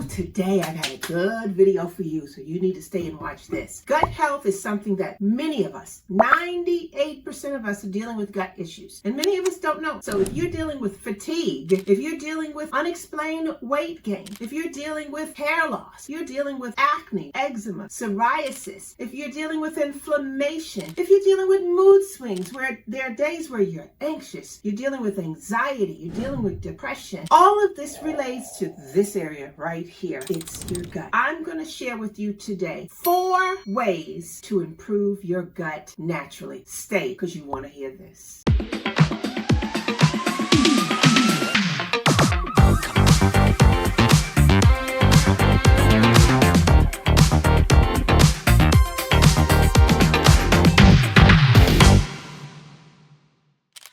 Today I got a good video for you, so you need to stay and watch this. Gut health is something that many of us, 98% of us, are dealing with gut issues. And many of us don't know. So if you're dealing with fatigue, if you're dealing with unexplained weight gain, if you're dealing with hair loss, you're dealing with acne, eczema, psoriasis, if you're dealing with inflammation, if you're dealing with mood swings where there are days where you're anxious, you're dealing with anxiety, you're dealing with depression, all of this relates to this area right here. It's your gut. I'm going to share with you today 4 ways to improve your gut naturally. Stay, because you want to hear this.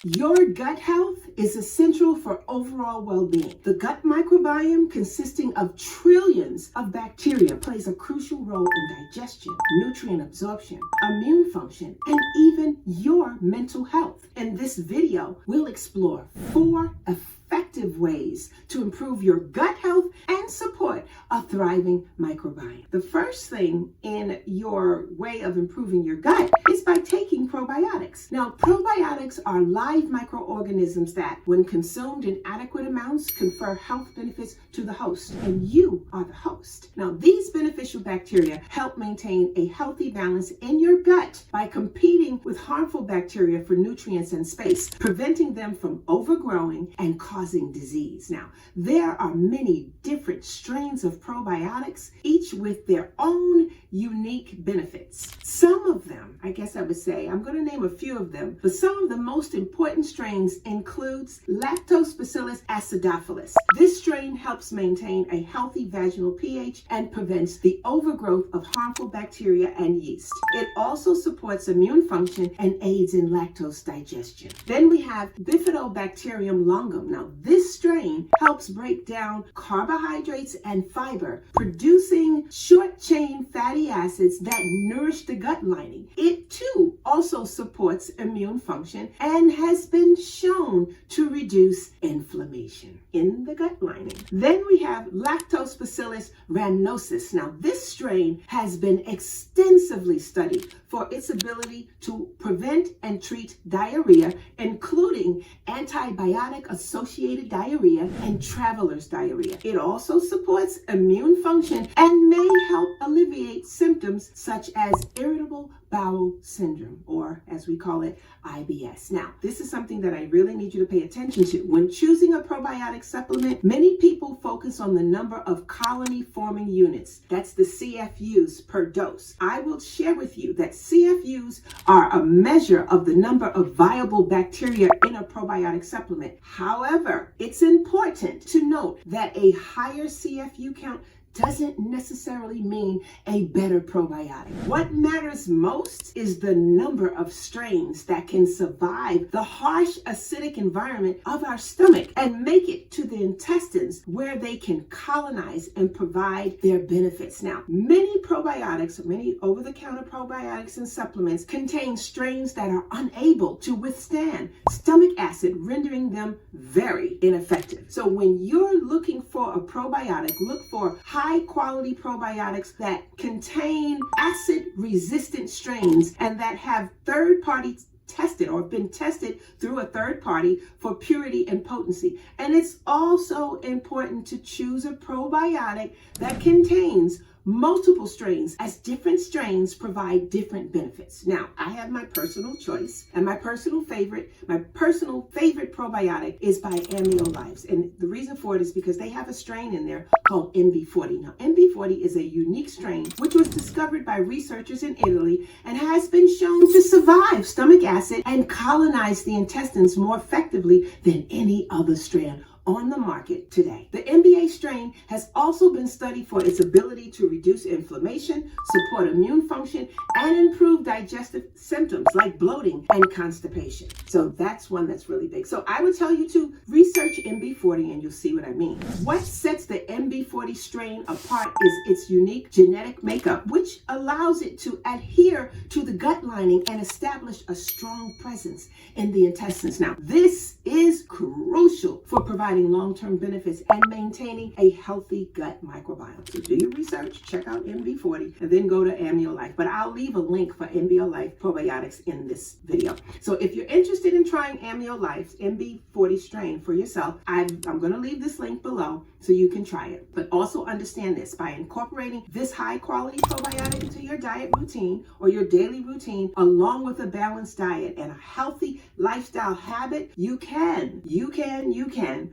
Your gut health is essential for overall well-being. The gut microbiome, consisting of trillions of bacteria, plays a crucial role in digestion, nutrient absorption, immune function, and even your mental health. In this video, we'll explore 4 effective ways to improve your gut health and support a thriving microbiome. The first thing in your way of improving your gut is by taking probiotics. Now, probiotics are live microorganisms that, when consumed in adequate amounts, confer health benefits to the host, and you are the host. Now, these beneficial bacteria help maintain a healthy balance in your gut by competing with harmful bacteria for nutrients and space, preventing them from overgrowing and causing disease. Now, there are many different strains of probiotics, each with their own unique benefits. Some of them, I guess I would say, I'm going to name a few of them, but some of the most important strains includes Lactobacillus acidophilus. This strain helps maintain a healthy vaginal pH and prevents the overgrowth of harmful bacteria and yeast. It also supports immune function and aids in lactose digestion. Then we have Bifidobacterium longum. Now, this strain helps break down carbohydrates and fiber, producing short-chain fatty acids that nourish the gut lining. It too also supports immune function and has been shown to reduce inflammation in the gut lining. Then we have Lactobacillus rhamnosus. Now, this strain has been extensively studied for its ability to prevent and treat diarrhea, including antibiotic-associated diarrhea and traveler's diarrhea. It also supports immune function and may help alleviate symptoms such as irritable bowel syndrome, or as we call it, IBS. Now, this is something that I really need you to pay attention to. When choosing a probiotic supplement, many people focus on the number of colony-forming units. That's the CFUs per dose. I will share with you that CFUs are a measure of the number of viable bacteria in a probiotic supplement. However, it's important to note that a higher CFU count doesn't necessarily mean a better probiotic. What matters most is the number of strains that can survive the harsh acidic environment of our stomach and make it to the intestines, where they can colonize and provide their benefits. Now, many probiotics, many over-the-counter probiotics and supplements contain strains that are unable to withstand stomach acid, rendering them very ineffective. So when you're looking for a probiotic, look for high-quality probiotics that contain acid-resistant strains and that have third-party tested or been tested through a third party for purity and potency. And it's also important to choose a probiotic that contains multiple strains, as different strains provide different benefits. Now, I have my personal choice, and my personal favorite probiotic is by Amyolives. And the reason for it is because they have a strain in there called MB40. Now, MB40 is a unique strain which was discovered by researchers in Italy and has been shown to survive stomach acid and colonize the intestines more effectively than any other strain on the market today. The MBA strain has also been studied for its ability to reduce inflammation, support immune function, and improve digestive symptoms like bloating and constipation. So that's one that's really big. So I would tell you to research MB40 and you'll see what I mean. What sets the MB40 strain apart is its unique genetic makeup, which allows it to adhere to the gut lining and establish a strong presence in the intestines. Now, this is crucial for providing providing long-term benefits and maintaining a healthy gut microbiome. So do your research, check out MB40, and then go to Ambiolife. But I'll leave a link for Ambiolife probiotics in this video. So if you're interested in trying Ambiolife's MB40 strain for yourself, I'm going to leave this link below so you can try it. But also understand this, by incorporating this high quality probiotic into your diet routine or your daily routine, along with a balanced diet and a healthy lifestyle habit, you can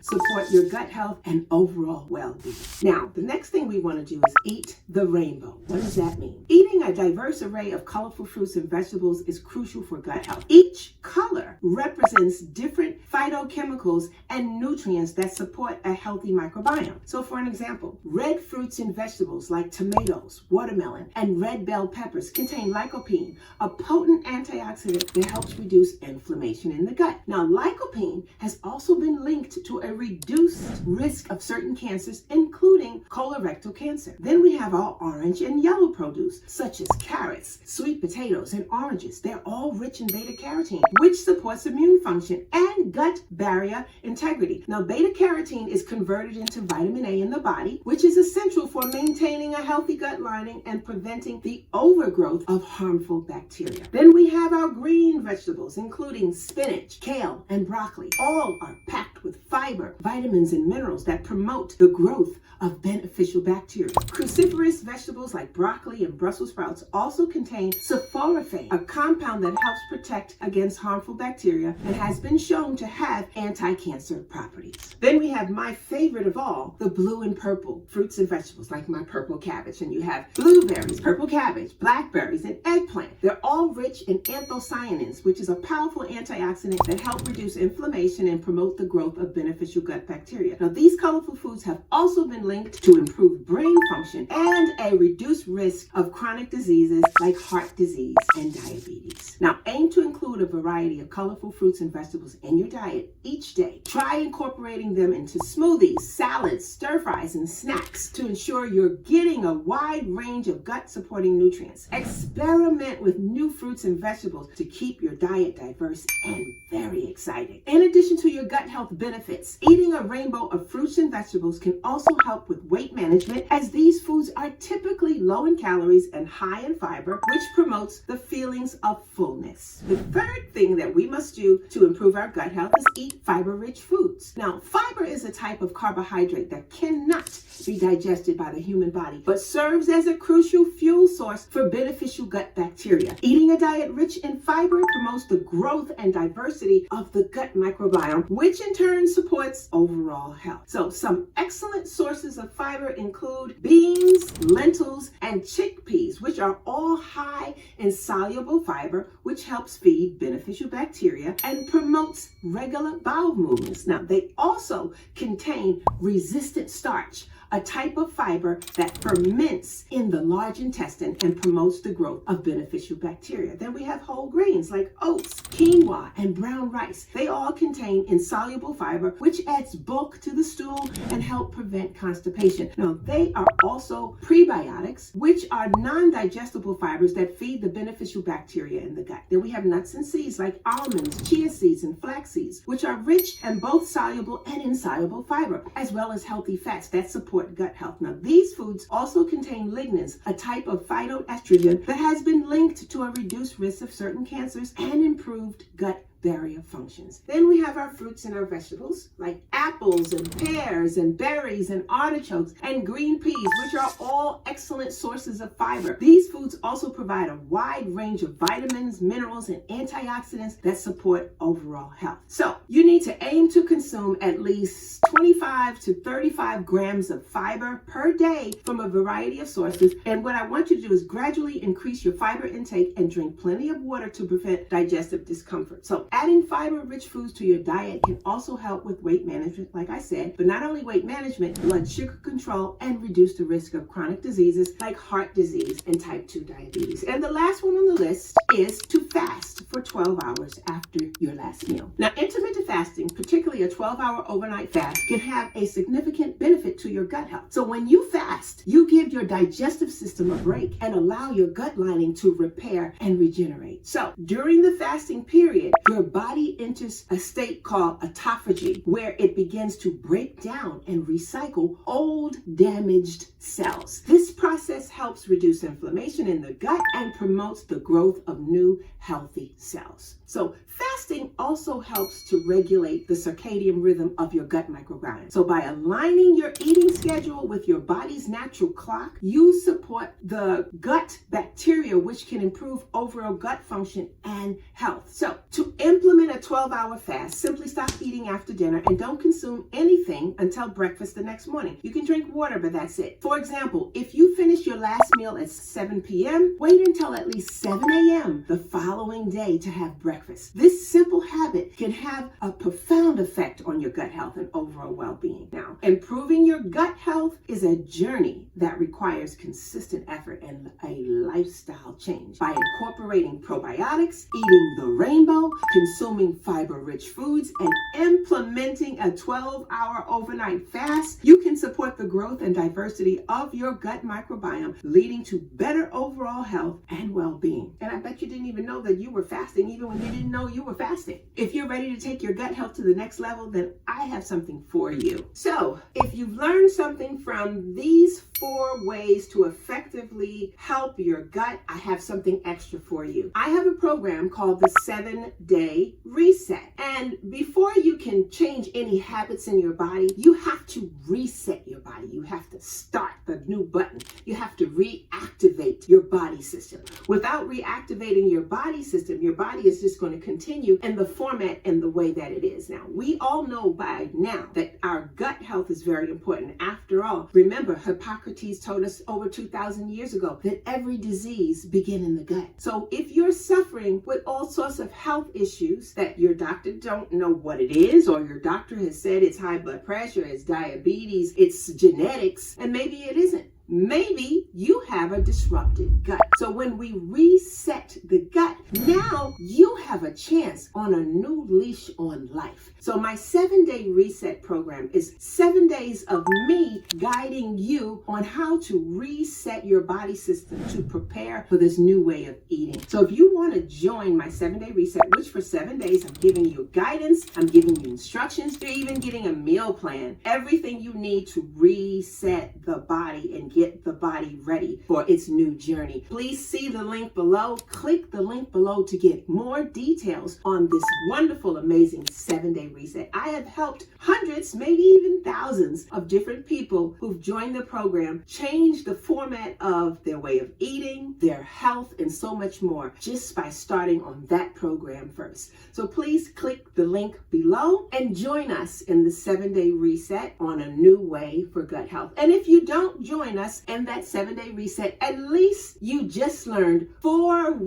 support your gut health and overall well-being. Now, the next thing we want to do is eat the rainbow. What does that mean? Eating a diverse array of colorful fruits and vegetables is crucial for gut health. Each color represents different phytochemicals and nutrients that support a healthy microbiome. So for an example, red fruits and vegetables like tomatoes, watermelon, and red bell peppers contain lycopene, a potent antioxidant that helps reduce inflammation in the gut. Now, lycopene has also been linked to a reduced risk of certain cancers, including colorectal cancer. Then we have our orange and yellow produce, such as carrots, sweet potatoes, and oranges. They're all rich in beta-carotene, which supports immune function and gut barrier integrity. Now, beta-carotene is converted into vitamin A in the body, which is essential for maintaining a healthy gut lining and preventing the overgrowth of harmful bacteria. Then we have our green vegetables, including spinach, kale, and broccoli. All are packed with fiber, vitamins, and minerals that promote the growth of beneficial bacteria. Cruciferous vegetables like broccoli and Brussels sprouts also contain sulforaphane, a compound that helps protect against harmful bacteria and has been shown to have anti-cancer properties. Then we have my favorite of all, the blue and purple fruits and vegetables like my purple cabbage. And you have blueberries, purple cabbage, blackberries, and eggplant. They're all rich in anthocyanins, which is a powerful antioxidant that help reduce inflammation and promote the growth of beneficial gut bacteria. Now, these colorful foods have also been linked to improved brain function and a reduced risk of chronic diseases like heart disease and diabetes. Now, aim to include a variety of colorful fruits and vegetables in your diet each day. Try incorporating them into smoothies, salads, stir fries, and snacks to ensure you're getting a wide range of gut-supporting nutrients. Experiment with new fruits and vegetables to keep your diet diverse and very exciting. In addition to your gut health benefits, eating a rainbow of fruits and vegetables can also help with weight management, as these foods are typically low in calories and high in fiber, which promotes the feelings of fullness. The third thing that we must do to improve our gut health is eat fiber-rich foods. Now, fiber is a type of carbohydrate that cannot be digested by the human body, but serves as a crucial fuel source for beneficial gut bacteria. Eating a diet rich in fiber promotes the growth and diversity of the gut microbiome, which in turn supports overall health. So some excellent sources of fiber include beans, lentils, and chickpeas, which are all high in soluble fiber, which helps feed beneficial bacteria and promotes regular bowel movements. Now, they also contain resistant starch, a type of fiber that ferments in the large intestine and promotes the growth of beneficial bacteria. Then we have whole grains like oats, quinoa, and brown rice. They all contain insoluble fiber, which adds bulk to the stool and help prevent constipation. Now, they are also prebiotics, which are non-digestible fibers that feed the beneficial bacteria in the gut. Then we have nuts and seeds like almonds, chia seeds, and flax seeds, which are rich in both soluble and insoluble fiber, as well as healthy fats that support gut health. Now, these foods also contain lignans, a type of phytoestrogen that has been linked to a reduced risk of certain cancers and improved gut barrier functions. Then we have our fruits and our vegetables like apples and pears and berries and artichokes and green peas, which are all excellent sources of fiber. These foods also provide a wide range of vitamins, minerals, and antioxidants that support overall health. So you need to aim to consume at least 25 to 35 grams of fiber per day from a variety of sources. And what I want you to do is gradually increase your fiber intake and drink plenty of water to prevent digestive discomfort. So adding fiber-rich foods to your diet can also help with weight management, like I said, but not only weight management, blood sugar control, and reduce the risk of chronic diseases like heart disease and type 2 diabetes. And the last one on the list is to fast for 12 hours after your last meal. Now, intermittent fasting, particularly a 12-hour overnight fast, can have a significant benefit to your gut health. So when you fast, you give your digestive system a break and allow your gut lining to repair and regenerate. So during the fasting period, your your body enters a state called autophagy, where it begins to break down and recycle old damaged cells. This process helps reduce inflammation in the gut and promotes the growth of new healthy cells. So fasting also helps to regulate the circadian rhythm of your gut microbiome. So by aligning your eating schedule with your body's natural clock, you support the gut bacteria, which can improve overall gut function and health. So to implement a 12-hour fast, simply stop eating after dinner and don't consume anything until breakfast the next morning. You can drink water, but that's it. For example, if you finish your last meal at 7 p.m., wait until at least 7 a.m. the following day to have breakfast. This simple habit can have a profound effect on your gut health and overall well-being. Now, improving your gut health is a journey that requires consistent effort and a lifestyle change. By incorporating probiotics, eating the rainbow, consuming fiber-rich foods, and implementing a 12-hour overnight fast, you can support the growth and diversity of your gut microbiome, leading to better overall health and well-being. And I bet you didn't even know that you were fasting, even when you didn't know you were fasting. If you're ready to take your gut health to the next level, then I have something for you. So, if you've learned something from these 4 ways to effectively help your gut, I have something extra for you. I have a program called the 7-Day Reset. And before you can change any habits in your body, you have to reset your body. You have to start the new button. You have to reactivate your body system. Without reactivating your body system, your body is just going to continue in the format and the way that it is. Now, we all know by now that our gut health is very important. After all, remember, Hippocrates told us over 2,000 years ago that every disease begins in the gut. So if you're suffering with all sorts of health issues that your doctor don't know what it is, or your doctor has said it's high blood pressure, it's diabetes, it's genetics, and maybe it isn't. Maybe you have a disrupted gut. So when we reset the gut, now you have a chance on a new leash on life. So my 7-Day Reset program is 7 days of me guiding you on how to reset your body system to prepare for this new way of eating. So if you want to join my 7-Day Reset, which for 7 days I'm giving you guidance, I'm giving you instructions, you're even getting a meal plan, everything you need to reset the body and get the body ready for its new journey. Please see the link below. Click the link below to get more details on this wonderful, amazing 7-Day Reset. I have helped hundreds, maybe even thousands of different people who've joined the program change the format of their way of eating, their health, and so much more just by starting on that program first. So please click the link below and join us in the 7-Day Reset on a new way for gut health. And if you don't join us in that 7-Day Reset, at least you just learned 4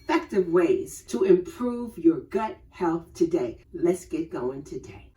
effective ways to improve your gut health today. Let's get going today.